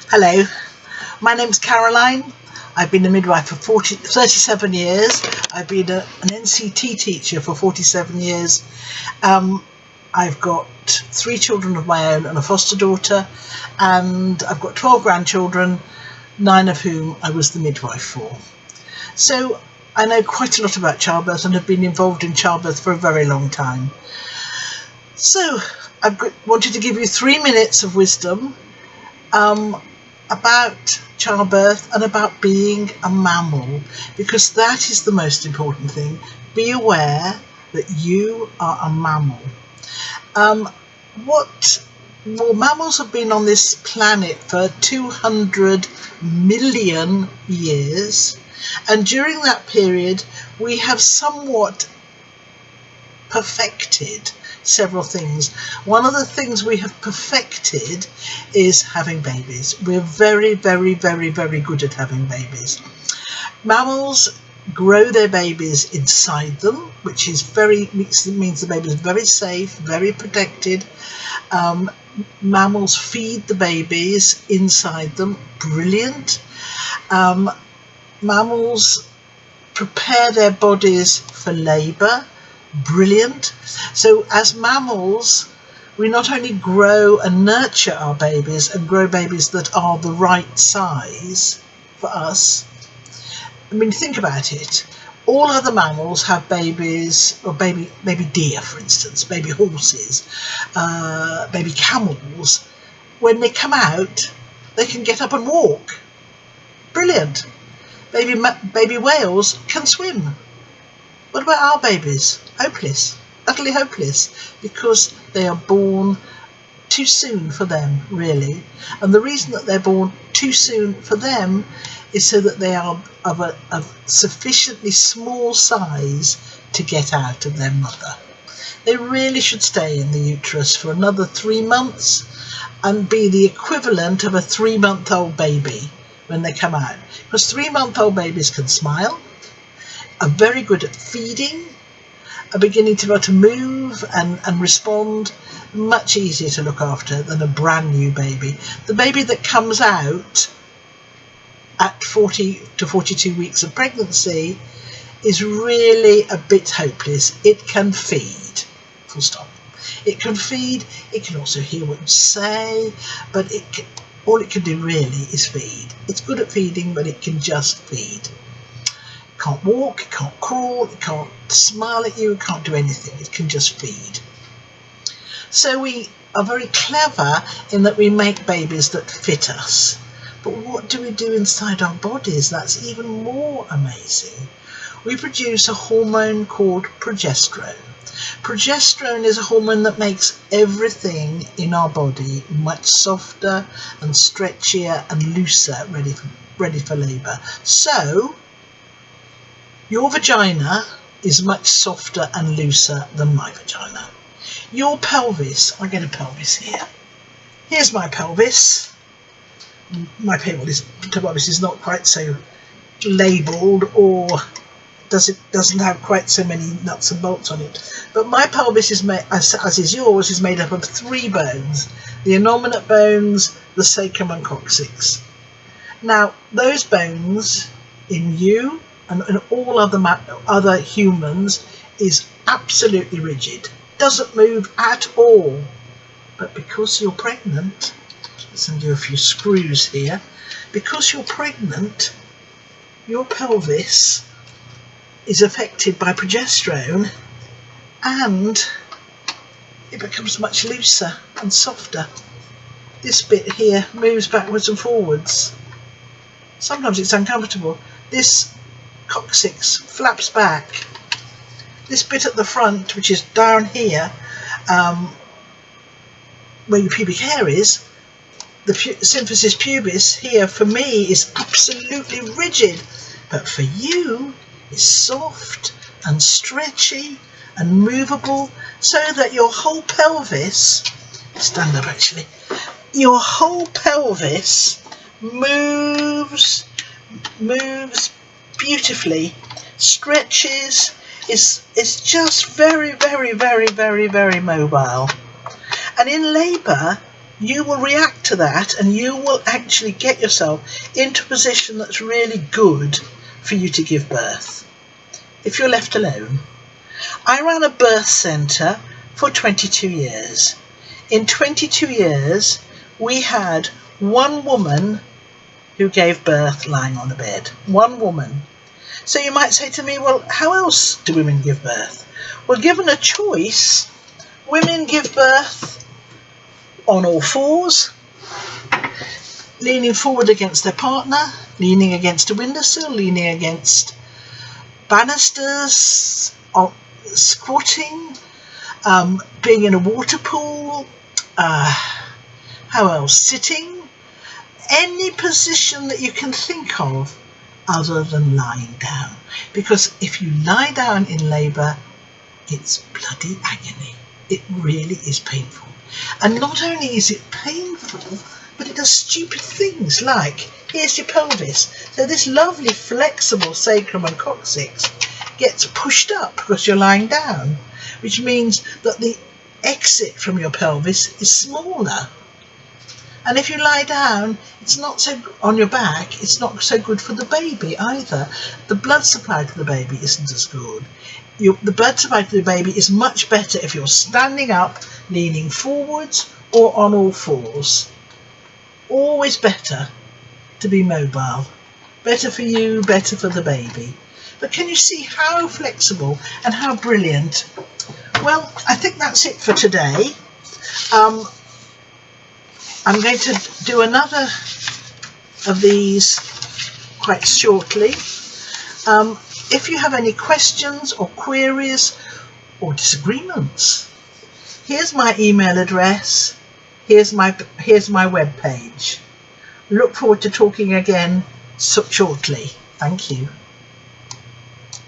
Hello, my name's Caroline. I've been a midwife for 37 years. I've been an NCT teacher for 47 years. I've got 3 children of my own and a foster daughter, and I've got 12 grandchildren, 9 of whom I was the midwife for. So I know quite a lot about childbirth and have been involved in childbirth for a very long time. So I wanted to give you 3 minutes of wisdom about childbirth and about being a mammal, because that is the most important thing. Be aware that you are a mammal. Mammals have been on this planet for 200 million years, and during that period we have somewhat perfected several things. One of the things we have perfected is having babies. We're very, very, very, very good at having babies. Mammals grow their babies inside them, which is means the baby is very safe, very protected. Mammals feed the babies inside them. Brilliant. Mammals prepare their bodies for labour. Brilliant. So as mammals, we not only grow and nurture our babies and grow babies that are the right size for us. I mean, think about it. All other mammals have babies, or baby deer, for instance, baby horses, baby camels. When they come out, they can get up and walk. Brilliant. Baby whales can swim. What about our babies? Hopeless, utterly hopeless, because they are born too soon for them, really. And the reason that they're born too soon for them is so that they are of a sufficiently small size to get out of their mother. They really should stay in the uterus for another 3 months and be the equivalent of a 3-month-old baby when they come out. Because 3-month-old babies can smile, are very good at feeding, are beginning to be able to move and respond. Much easier to look after than a brand new baby. The baby that comes out at 40 to 42 weeks of pregnancy is really a bit hopeless. It can feed, full stop. It can feed, it can also hear what you say, but all it can do really is feed. It's good at feeding, but it can just feed. It can't walk, it can't crawl, it can't smile at you, it can't do anything. It can just feed. So we are very clever in that we make babies that fit us. But what do we do inside our bodies? That's even more amazing. We produce a hormone called progesterone. Progesterone is a hormone that makes everything in our body much softer and stretchier and looser, ready for labour. So your vagina is much softer and looser than my vagina. Your pelvis, I get a pelvis here. Here's my pelvis. My pelvis is not quite so labelled, or doesn't have quite so many nuts and bolts on it. But my pelvis is made, as is yours, is made up of 3 bones: the innominate bones, the sacrum and coccyx. Now, those bones in you and in all other humans is absolutely rigid. Doesn't move at all. But because you're pregnant, let's undo a few screws here. Because you're pregnant, your pelvis is affected by progesterone, and it becomes much looser and softer. This bit here moves backwards and forwards. Sometimes it's uncomfortable. This coccyx flaps back. This bit at the front, which is down here, where your pubic hair is, the symphysis pubis here for me is absolutely rigid, but for you is soft and stretchy and movable, so that your whole pelvis stand up actually, your whole pelvis moves beautifully, stretches, is just very, very, very, very, very mobile. And in labour, you will react to that and you will actually get yourself into a position that's really good for you to give birth if you're left alone. I ran a birth centre for 22 years. In 22 years, we had one woman who gave birth lying on a bed. One woman. So you might say to me, well, how else do women give birth? Well, given a choice, women give birth on all fours, leaning forward against their partner, leaning against a windowsill, leaning against banisters, squatting, being in a water pool, how else, sitting, any position that you can think of other than lying down. Because if you lie down in labour, it's bloody agony. It really is painful. And not only is it painful, but it does stupid things like, here's your pelvis. So this lovely flexible sacrum and coccyx gets pushed up because you're lying down, which means that the exit from your pelvis is smaller. And if you lie down, it's not so on your back, it's not so good for the baby either. The blood supply to the baby isn't as good. The blood supply to the baby is much better if you're standing up, leaning forwards or on all fours. Always better to be mobile. Better for you, better for the baby. But can you see how flexible and how brilliant? Well, I think that's it for today. I'm going to do another of these quite shortly. If you have any questions or queries or disagreements, here's my email address, here's my web page. Look forward to talking again shortly. Thank you.